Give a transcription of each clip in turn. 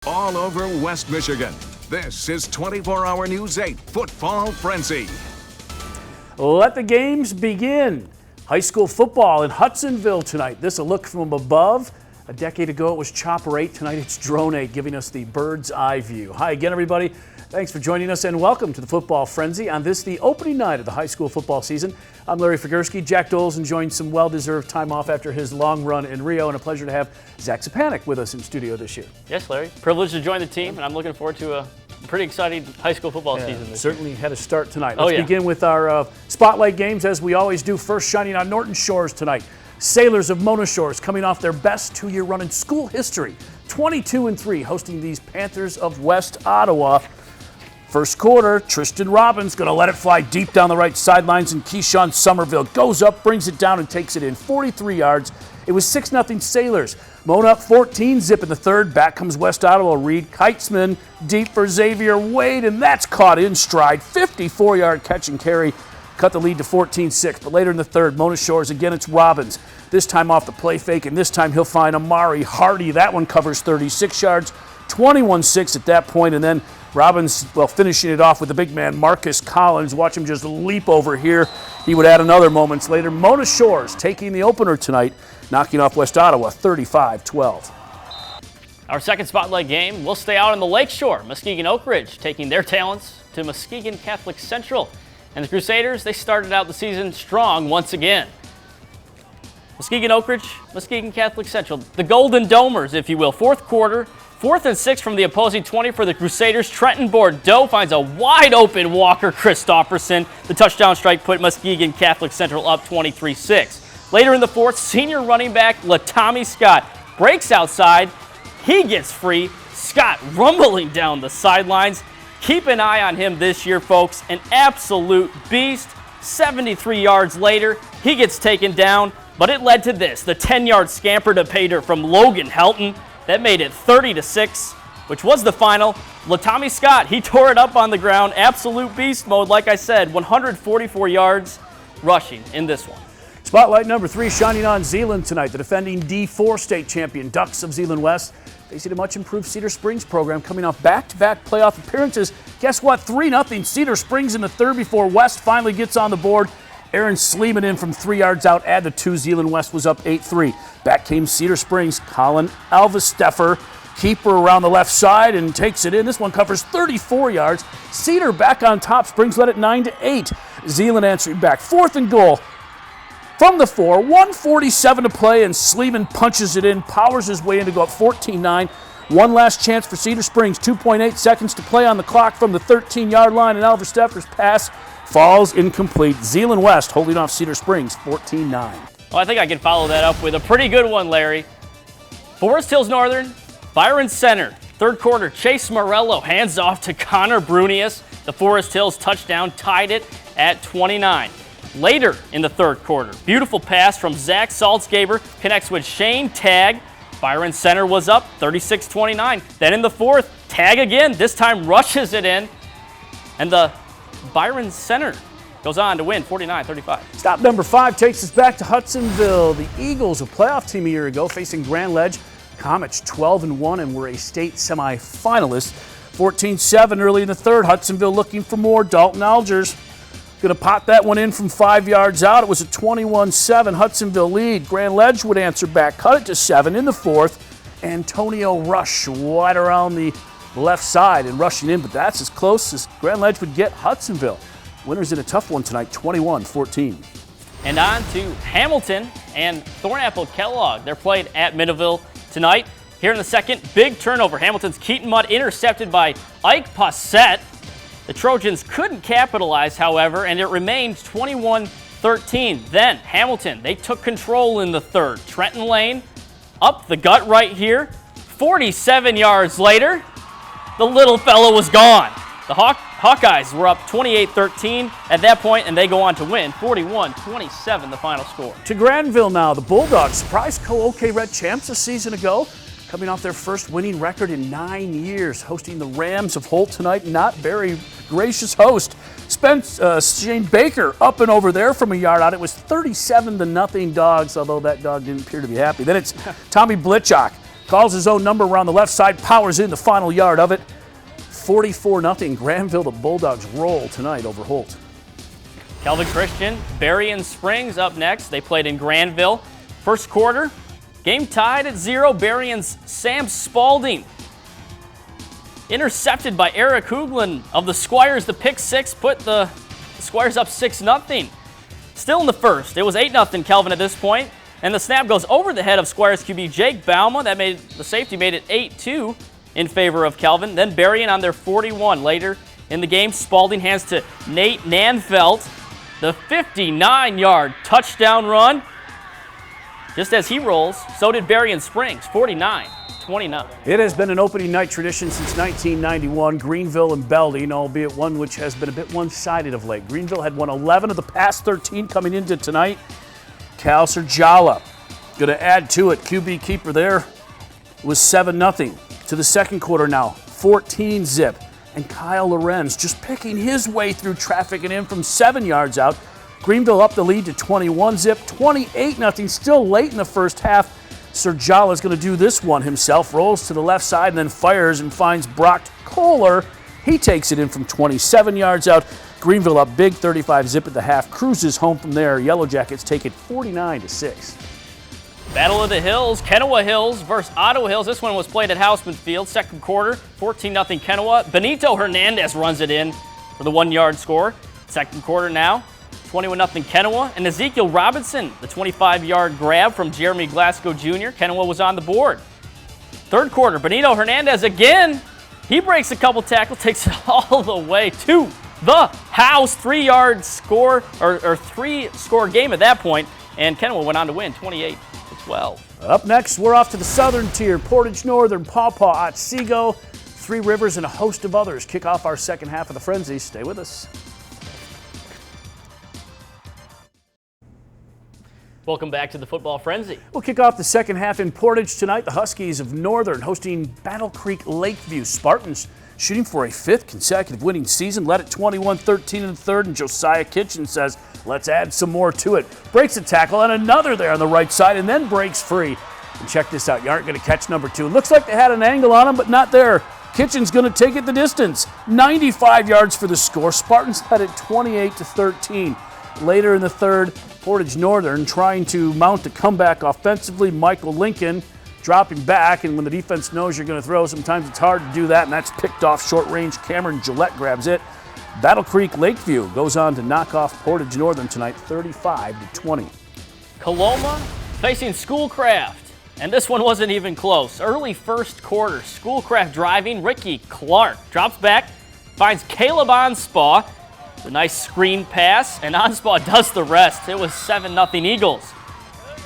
all over West Michigan. This is 24-Hour News 8 Football Frenzy. Let the games begin. High school football in Hudsonville tonight. This a look from above. A decade ago, it was Chopper 8. Tonight, it's Drone 8, giving us the bird's eye view. Hi again, everybody. Thanks for joining us, and welcome to the Football Frenzy on this, the opening night of the high school football season. I'm Larry Figursky. Jack Dole's enjoying some well-deserved time off after his long run in Rio, and a pleasure to have Zach Sapanik with us in studio this year. Yes, Larry. Privileged to join the team, and I'm looking forward to a pretty exciting high school football season. Certainly had a start tonight. Let's begin with our spotlight games, as we always do. First, shining on Norton Shores tonight. Sailors of Mona Shores coming off their best two-year run in school history, 22-3, hosting these Panthers of West Ottawa. First quarter, Tristan Robbins going to let it fly deep down the right sidelines, and Keyshawn Somerville goes up, brings it down, and takes it in 43 yards. It was 6-0 Sailors. Mona up 14-zip in the third. Back comes West Ottawa. Reed Keitzman deep for Xavier Wade, and that's caught in stride. 54-yard catch and carry. Cut the lead to 14-6, but later in the third, Mona Shores, again it's Robbins. This time off the play fake, and this time he'll find Amari Hardy. That one covers 36 yards, 21-6 at that point, and then Robbins, finishing it off with the big man, Marcus Collins. Watch him just leap over here. He would add another moments later. Mona Shores taking the opener tonight, knocking off West Ottawa 35-12. Our second spotlight game, we'll stay out on the Lakeshore. Muskegon Oak Ridge taking their talents to Muskegon Catholic Central. And the Crusaders, they started out the season strong once again. Muskegon Oak Ridge, Muskegon Catholic Central, the Golden Domers, if you will. Fourth quarter, 4th and 6 from the opposing 20 for the Crusaders. Trenton Bordeaux finds a wide open Walker Christopherson. The touchdown strike put Muskegon Catholic Central up 23-6. Later in the fourth, senior running back Latami Scott breaks outside. He gets free. Scott rumbling down the sidelines. Keep an eye on him this year, folks. An absolute beast. 73 yards later, he gets taken down, but it led to this. The 10-yard scamper to pay dirt from Logan Helton. That made it 30-6, which was the final. Latami Scott, he tore it up on the ground. Absolute beast mode, like I said, 144 yards rushing in this one. Spotlight number 3 shining on Zeeland tonight. The defending D4 state champion Ducks of Zeeland West facing a much improved Cedar Springs program coming off back-to-back playoff appearances. Guess what? 3-0 Cedar Springs in the third before West finally gets on the board. Aaron Sleeman in from 3 yards out, add the 2. Zeeland West was up 8-3. Back came Cedar Springs. Colin Alvesteffer, keeper around the left side, and takes it in. This one covers 34 yards. Cedar back on top. Springs led it 9-8. Zeeland answering back. 4th and goal from the 4. 1:47 to play, and Sleeman punches it in, powers his way in to go up 14-9. One last chance for Cedar Springs. 2.8 seconds to play on the clock from the 13-yard line, and Alvesteffer's pass falls incomplete. Zeeland West holding off Cedar Springs 14-9. Well, I think I can follow that up with a pretty good one, Larry. Forest Hills Northern, Byron Center. Third quarter, Chase Morello hands off to Connor Brunius. The Forest Hills touchdown tied it at 29. Later in the third quarter, beautiful pass from Zach Saltzgaber connects with Shane Tagg. Byron Center was up 36-29. Then in the fourth, Tagg again, this time rushes it in. And the Byron Center goes on to win 49-35. Stop number 5 takes us back to Hudsonville. The Eagles, a playoff team a year ago, facing Grand Ledge. Comets 12-1 and were a state semifinalist. 14-7 early in the third. Hudsonville looking for more. Dalton Algers going to pot that one in from 5 yards out. It was a 21-7 Hudsonville lead. Grand Ledge would answer back, cut it to 7 in the fourth. Antonio Rush wide around the left side and rushing in, but that's as close as Grand Ledge would get Hudsonville. Winners in a tough one tonight, 21-14. And on to Hamilton and Thornapple Kellogg. They're played at Middleville tonight. Here in the second, big turnover. Hamilton's Keaton Mudd intercepted by Ike Passett. The Trojans couldn't capitalize, however, and it remained 21-13. Then Hamilton, they took control in the third. Trenton Lane up the gut right here. 47 yards later, the little fellow was gone. The Hawkeyes were up 28-13 at that point, and they go on to win 41-27, the final score. To Granville now, the Bulldogs surprised Co-OK Red champs a season ago, coming off their first winning record in 9 years, hosting the Rams of Holt tonight. Not very gracious host. Shane Baker up and over there from a yard out. It was 37-0 Dogs, although that dog didn't appear to be happy. Then it's Tommy Blitchok calls his own number around the left side, powers in the final yard of it. 44-0. Granville, the Bulldogs roll tonight over Holt. Kelvin Christian, Berrien Springs up next. They played in Granville. First quarter, game tied at 0. Berrien's Sam Spalding intercepted by Eric Hooglin of the Squires. The pick six put the Squires up 6-0. Still in the first, it was 8-0 Kelvin at this point, and the snap goes over the head of Squires QB Jake Bauma. That made the safety made it 8-2 in favor of Kelvin. Then Berrien on their 41. Later in the game, Spalding hands to Nate Nanfelt. The 59-yard touchdown run. Just as he rolls, so did Berrien Springs, 49-29. It has been an opening night tradition since 1991, Greenville and Belding, albeit one which has been a bit one-sided of late. Greenville had won 11 of the past 13 coming into tonight. Cal Serjala going to add to it. QB keeper there was 7-0. To the second quarter now, 14-zip. And Kyle Lorenz just picking his way through traffic and in from 7 yards out. Greenville up the lead to 21-zip, 28-0, still late in the first half. Serjala is going to do this one himself, rolls to the left side and then fires and finds Brock Kohler. He takes it in from 27 yards out. Greenville up big, 35-zip at the half, cruises home from there. Yellow Jackets take it 49-6. Battle of the Hills, Kennewa Hills versus Ottawa Hills. This one was played at Houseman Field. Second quarter, 14-0 Kennewa. Benito Hernandez runs it in for the 1-yard score. Second quarter now, 21-0 Kennewa. And Ezekiel Robinson, the 25-yard grab from Jeremy Glasgow Jr. Kennewa was on the board. Third quarter, Benito Hernandez again. He breaks a couple tackles, takes it all the way to the house. 3-yard score, or 3-score game at that point. And Kennewa went on to win 28-12. Up next, we're off to the southern tier. Portage Northern, Pawpaw, Otsego, Three Rivers, and a host of others kick off our second half of the Frenzy. Stay with us. Welcome back to the Football Frenzy. We'll kick off the second half in Portage tonight. The Huskies of Northern hosting Battle Creek Lakeview. Spartans shooting for a 5th consecutive winning season. Led at 21-13 in the third, and Josiah Kitchen says, let's add some more to it. Breaks a tackle and another there on the right side and then breaks free. And check this out, you aren't going to catch number 2. Looks like they had an angle on him, but not there. Kitchen's going to take it the distance. 95 yards for the score. Spartans led at 28-13. Later in the third, Portage Northern trying to mount a comeback offensively. Michael Lincoln dropping back, and when the defense knows you're going to throw, sometimes it's hard to do that, and that's picked off short range. Cameron Gillette grabs it. Battle Creek Lakeview goes on to knock off Portage Northern tonight, 35-20. Coloma facing Schoolcraft, and this one wasn't even close. Early first quarter, Schoolcraft driving. Ricky Clark drops back, finds Caleb Onspaw. A nice screen pass, and Onspaw does the rest. It was 7-0 Eagles.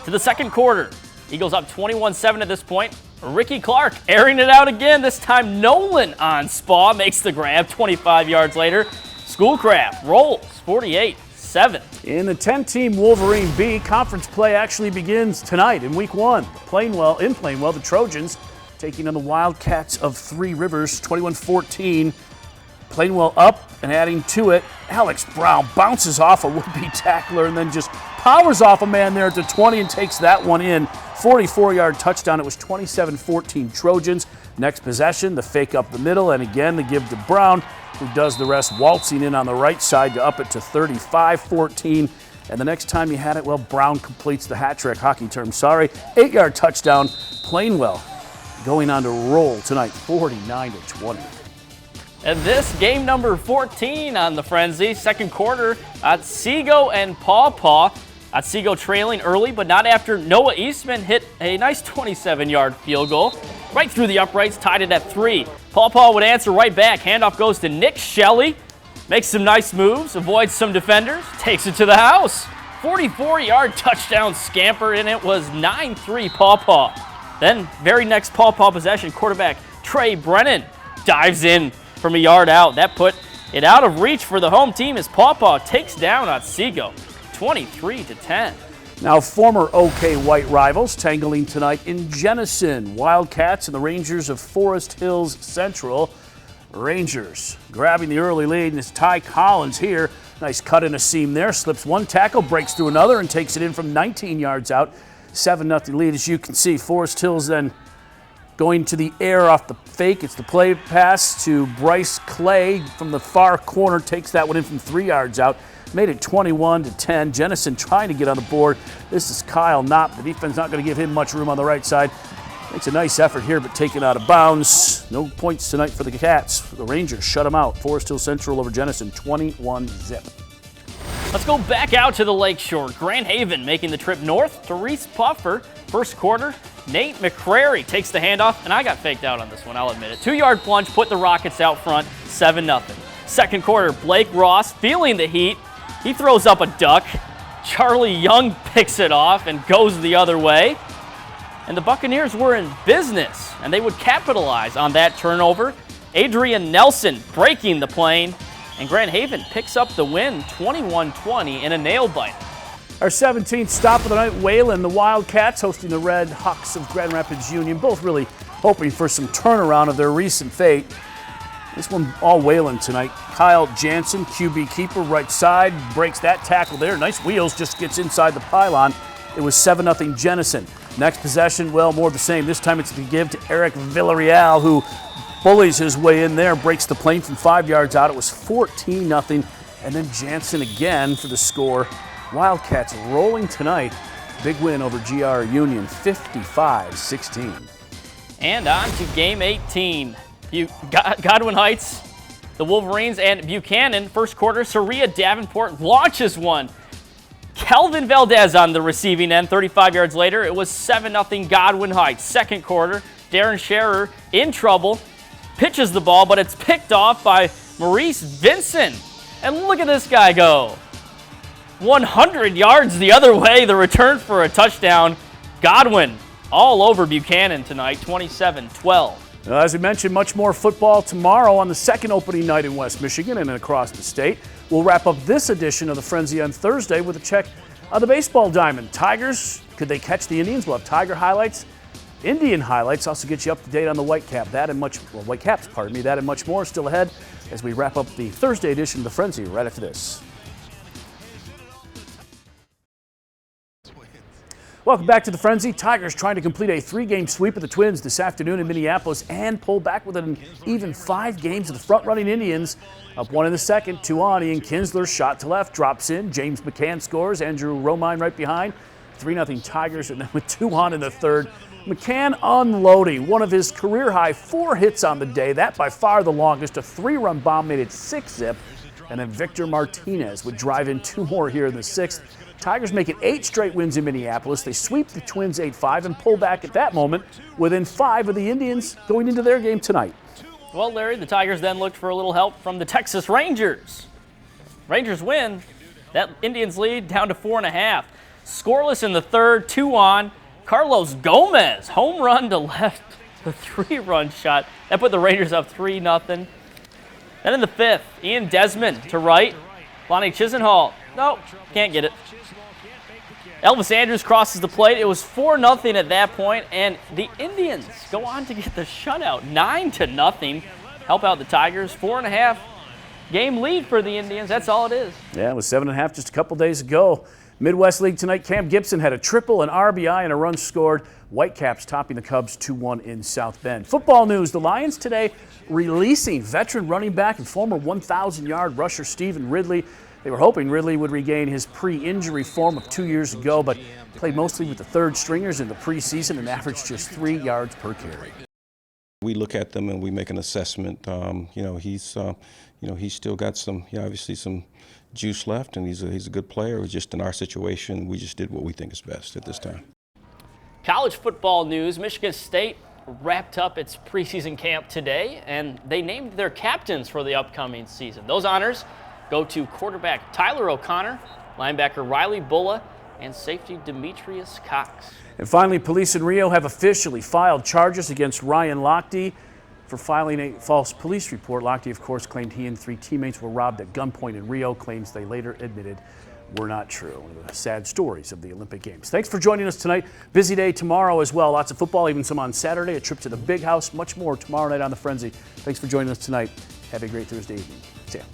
To the second quarter, Eagles up 21-7 at this point. Ricky Clark airing it out again. This time Nolan Onspaw makes the grab 25 yards later. Schoolcraft rolls 48-7. In the 10-team Wolverine B, conference play actually begins tonight in week 1. In Plainwell, the Trojans taking on the Wildcats of Three Rivers, 21-14. Plainwell up and adding to it. Alex Brown bounces off a would-be tackler and then just powers off a man there at the 20 and takes that one in. 44-yard touchdown. It was 27-14 Trojans. Next possession, the fake up the middle, and again the give to Brown, who does the rest, waltzing in on the right side to up it to 35-14. And the next time he had it, well, Brown completes the hat trick, hockey term, sorry. 8-yard touchdown. Plainwell going on to roll tonight, 49-20. And this game number 14 on the Frenzy. Second quarter, Otsego and Pawpaw. Otsego trailing early, but not after Noah Eastman hit a nice 27-yard field goal. Right through the uprights, tied it at 3. Pawpaw would answer right back. Handoff goes to Nick Shelley. Makes some nice moves, avoids some defenders, takes it to the house. 44-yard touchdown scamper, and it was 9-3 Pawpaw. Then, very next Pawpaw possession, quarterback Trey Brennan dives in from a yard out. That put it out of reach for the home team as Pawpaw takes down Otsego 23-10. Now former OK White rivals tangling tonight in Jenison. Wildcats and the Rangers of Forest Hills Central. Rangers grabbing the early lead, and it's Ty Collins here. Nice cut in a seam there. Slips one tackle, breaks through another, and takes it in from 19 yards out. 7-0 lead, as you can see. Forest Hills then Going to the air off the fake. It's the play pass to Bryce Clay from the far corner. Takes that one in from 3 yards out. Made it 21-10. Jennison trying to get on the board. This is Kyle Knopp. The defense not going to give him much room on the right side. Makes a nice effort here, but taken out of bounds. No points tonight for the Cats. The Rangers shut them out. Forest Hill Central over Jennison, 21-zip. Let's go back out to the Lakeshore. Grand Haven making the trip north to Reese Puffer. First quarter, Nate McCrary takes the handoff, and I got faked out on this one, I'll admit it. 2-yard plunge, put the Rockets out front, 7-0. Second quarter, Blake Ross feeling the heat. He throws up a duck. Charlie Young picks it off and goes the other way. And the Buccaneers were in business, and they would capitalize on that turnover. Adrian Nelson breaking the plane, and Grand Haven picks up the win 21-20 in a nail-biter. Our 17th stop of the night, Wayland, the Wildcats hosting the Red Hawks of Grand Rapids Union, both really hoping for some turnaround of their recent fate. This one all Wayland tonight. Kyle Jansen, QB keeper, right side, breaks that tackle there. Nice wheels, just gets inside the pylon. It was 7-0 Jennison. Next possession, well, more of the same. This time it's to give to Eric Villarreal, who bullies his way in there, breaks the plane from 5 yards out. It was 14-0. And then Jansen again for the score. Wildcats rolling tonight. Big win over GR Union, 55-16. And on to game 18. Godwin Heights, the Wolverines, and Buchanan. First quarter, Saria Davenport launches one. Kelvin Valdez on the receiving end. 35 yards later, it was 7-0 Godwin Heights. Second quarter, Darren Scherer in trouble, pitches the ball, but it's picked off by Maurice Vinson. And look at this guy go. 100 yards the other way, the return for a touchdown. Godwin all over Buchanan tonight, 27-12. As we mentioned, much more football tomorrow on the second opening night in West Michigan and across the state. We'll wrap up this edition of the Frenzy on Thursday with a check on the baseball diamond. Tigers, could they catch the Indians? We'll have Tiger highlights, Indian highlights, also get you up to date on the Whitecap. That and much, well, Whitecaps, pardon me, that and much more still ahead as we wrap up the Thursday edition of the Frenzy right after this. Welcome back to the Frenzy. Tigers trying to complete a 3-game sweep of the Twins this afternoon in Minneapolis and pull back with an even 5 games of the front-running Indians. Up 1 in the second, 2 on. Ian Kinsler shot to left, drops in. James McCann scores. Andrew Romine right behind. 3-0 Tigers, and then with 2 on in the third. McCann unloading one of his career-high 4 hits on the day. That by far the longest. A 3-run bomb made it 6-zip. And then Victor Martinez would drive in 2 more here in the 6th. Tigers make it 8 straight wins in Minneapolis. They sweep the Twins 8-5 and pull back at that moment within 5 of the Indians going into their game tonight. Well, Larry, the Tigers then looked for a little help from the Texas Rangers. Rangers win. That Indians lead down to 4.5. Scoreless in the third, 2 on. Carlos Gomez, home run to left, the 3-run shot. That put the Rangers up 3-0. Then in the 5th, Ian Desmond to right. Lonnie Chisenhall, nope, can't get it. Elvis Andrews crosses the plate. It was 4-0 at that point, and the Indians go on to get the shutout, 9-0. Help out the Tigers, 4.5 game lead for the Indians. That's all it is. Yeah, it was 7.5 just a couple days ago. Midwest League tonight, Cam Gibson had a triple, an RBI, and a run scored. Whitecaps topping the Cubs 2-1 in South Bend. Football news, the Lions today releasing veteran running back and former 1,000-yard rusher Stephen Ridley. They were hoping Ridley would regain his pre-injury form of 2 years ago, but played mostly with the third stringers in the preseason and averaged just 3 yards per carry. We look at them and we make an assessment. He's still got some, obviously some juice left, and he's a good player. It was just in our situation, we just did what we think is best at this time. College football news, Michigan State wrapped up its preseason camp today, and they named their captains for the upcoming season. Those honors go to quarterback Tyler O'Connor, linebacker Riley Bulla, and safety Demetrius Cox. And finally, police in Rio have officially filed charges against Ryan Lochte for filing a false police report. Lochte, of course, claimed he and 3 teammates were robbed at gunpoint in Rio, claims they later admitted were not true. One of the sad stories of the Olympic Games. Thanks for joining us tonight. Busy day tomorrow as well. Lots of football, even some on Saturday. A trip to the Big House, much more tomorrow night on The Frenzy. Thanks for joining us tonight. Have a great Thursday evening. See ya.